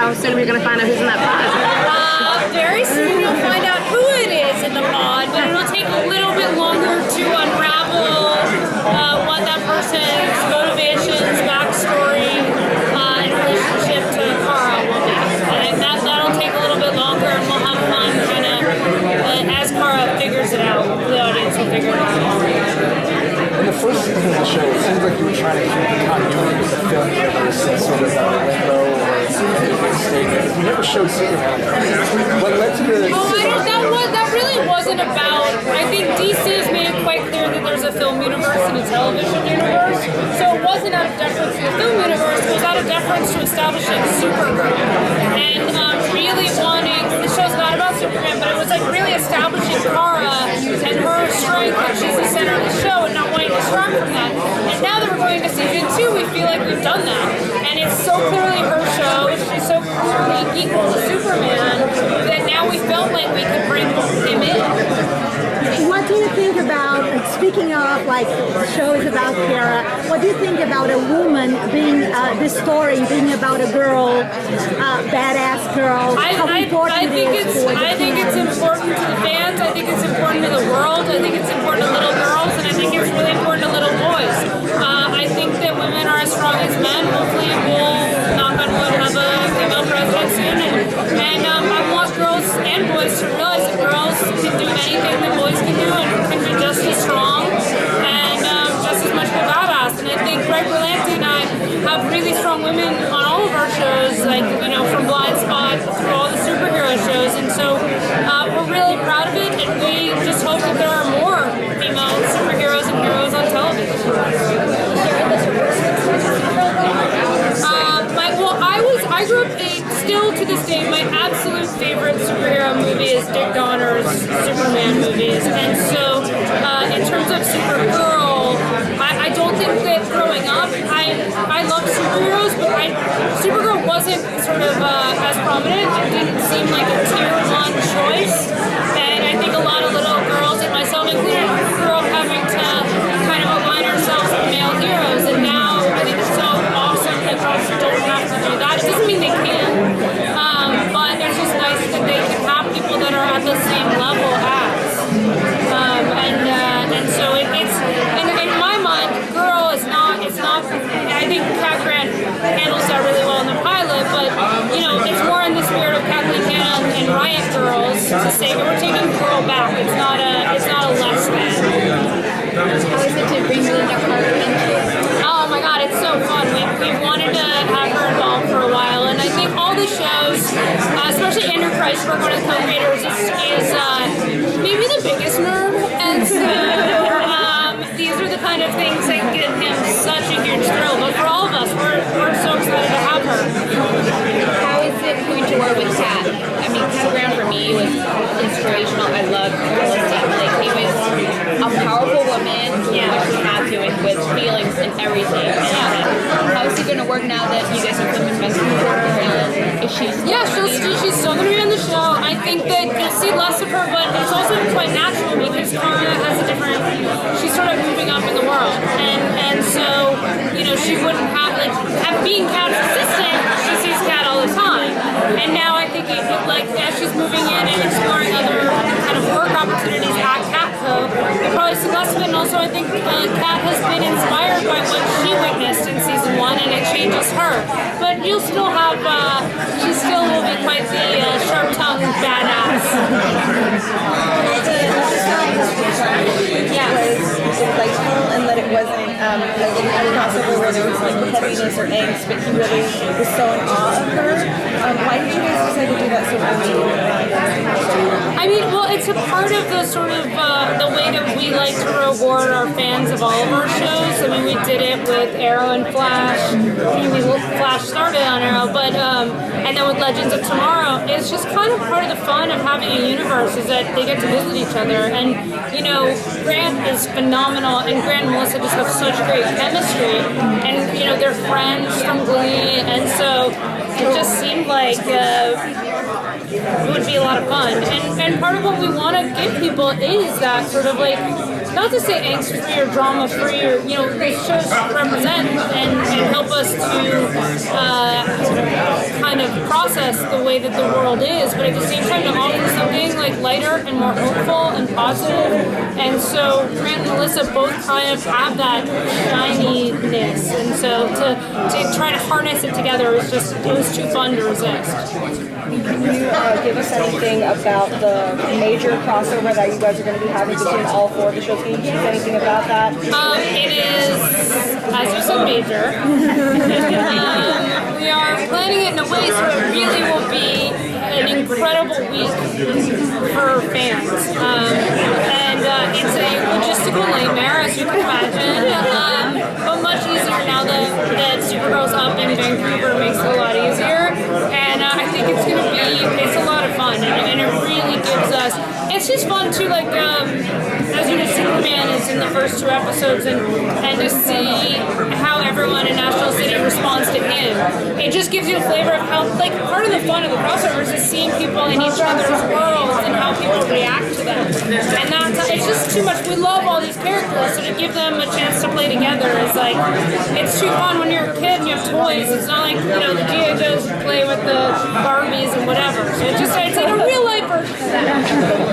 how soon are we going to find out who's in that pod? Very soon you'll find out who it is in the pod, but it'll take a little bit longer to unravel what that person's motivations, backstory, and relationship to Cara will be. And that'll take a little bit longer, and we'll have fun kind of as Cara figures it out. The audience will figure it out. In the first season of the show, it seems like you were trying to keep the continuity with the film universe and sort of limbo or mistake. You never showed Superman. What led to the that really wasn't about. I think DC has made it quite clear that there's a film universe and a television universe. So it wasn't out of deference to the film universe, it was out of deference to establishing Supergirl. And really wanting, the show's not about Superman, but it was like really establishing Kara and her strength, that she's the center of the show, and not wanting to distract from that. And now that we're going to season 2, we feel like we've done that. And it's so clearly her show, she's so clearly equal to Superman, that now we felt like we could bring him in. What do you think about, speaking of like the show is about Kara, what do you think about a woman being, this story being about a girl, badass girl, how important I think it's important to the fans, I think it's important to the world, I think it's important to little girls, and I think it's really important to little boys. I think that women are as strong as men. Hopefully we'll, knock on wood, have a female president soon, and I want girls and boys to realize that girls can do anything that boys can do and can be just as strong and just as much of a badass. And I think Greg Berlanti and I have really strong women on all of our shows, like, you know, from Blind Spot through all the superhero shows, and so we're really proud of it, and we just hope that there are more female superheroes and heroes on television. I grew up still to this day, my absolute favorite superhero movie is Dick Donner's Superman movies, and so in terms of Supergirl, I don't think that growing up, I love superheroes, but Supergirl wasn't sort of as prominent. It didn't seem like a tier 1 choice, and I think a lot of little girls, and myself included, grew up having to kind of align ourselves with male heroes, and now I think it's so awesome that girls don't have to do that. It doesn't mean they can, but it's just nice that they can have people that are at the same level as. And so it's, in my mind, girl is not, I think Kat Grant handles that really well in the pilot, but, you know, it's more in the spirit of Kathleen Hanna and Riot Girls to say that we're taking girl back. It's not a less than. How is it to bring Linda Carter into? Oh my god, it's so fun. We've wanted to have her involved for a while, and I think all the shows, especially Andrew Kreisberg, one of the co-creators, is maybe the biggest nerd, and so these are the kind of things that give him such a huge thrill. But for all of us, we're so excited to have her. How is it going to work with Kat? I mean, Kat Grant for me was inspirational. I loved Felicity. Like, he was a powerful woman, which she had to, and with feelings and everything. And how is it going to work now that you guys are filming Messenger? And is she she's still going to be on the show. I think that you'll see less of her, but it's also quite natural because Cara has a different, she's sort of moving up in the world. And so, you know, she wouldn't have, like, being Kat's assistant, she sees Kat all the time. And now I think, as she's moving in and exploring other kind of work opportunities at Catco, you'll probably see less of it. And also, I think Kat has been inspired by what she witnessed in season 1, and it changes her. But you'll still have, she still will be quite the sharp-tongued badass. Yeah. Was delightful, and that it wasn't a crossover where there was like heaviness or angst, but he really was so in awe of her. Why did you guys decide to do that so early? I mean, well, it's a part of the sort of the way that we like to reward our fans of all of our shows. I mean, we did it with Arrow and Flash. I mean, Flash started on Arrow, but and then with Legends of Tomorrow, it's just kind of part of the fun of having a universe is that they get to visit each other. And, you know, Grant is phenomenal, and Grant and Melissa just have such great chemistry. And, you know, they're friends from Glee, and so it just seemed like it would be a lot of fun. And part of what we want to give people is that sort of like, not to say angst-free or drama-free, or, you know, these shows represent and help us to kind of process the way that the world is, but at the same time to offer something like lighter and more hopeful and positive. And so Grant and Melissa both kind of have that shininess, and so to try to harness it together was just, it was too fun to resist. Can you give us anything about the major crossover that you guys are going to be having between all four of the shows? Can you give us anything about that? It is, as you said, major. We are planning it in a way so it really will be an incredible week for fans. It's a logistical nightmare, as you can imagine, but much easier now that Supergirl's up in Vancouver. Makes it a lot easier. And I think it's going to be, it's a lot of fun, and it really gives us, it's just fun too, like, as you know, Superman is in the first 2 episodes, and to see how everyone in National City responds to him. It just gives you a flavor of how, like, part of the fun of the crossovers is seeing people in each other's worlds and how people react to them. And that's, it's just too much. We love all these characters, so to give them a chance to play together is like, it's too fun when you're a kid and you have toys. It's not like, you know, the G.I. Joes play with the Barbies and whatever. So it's just, it's like a real life version of that.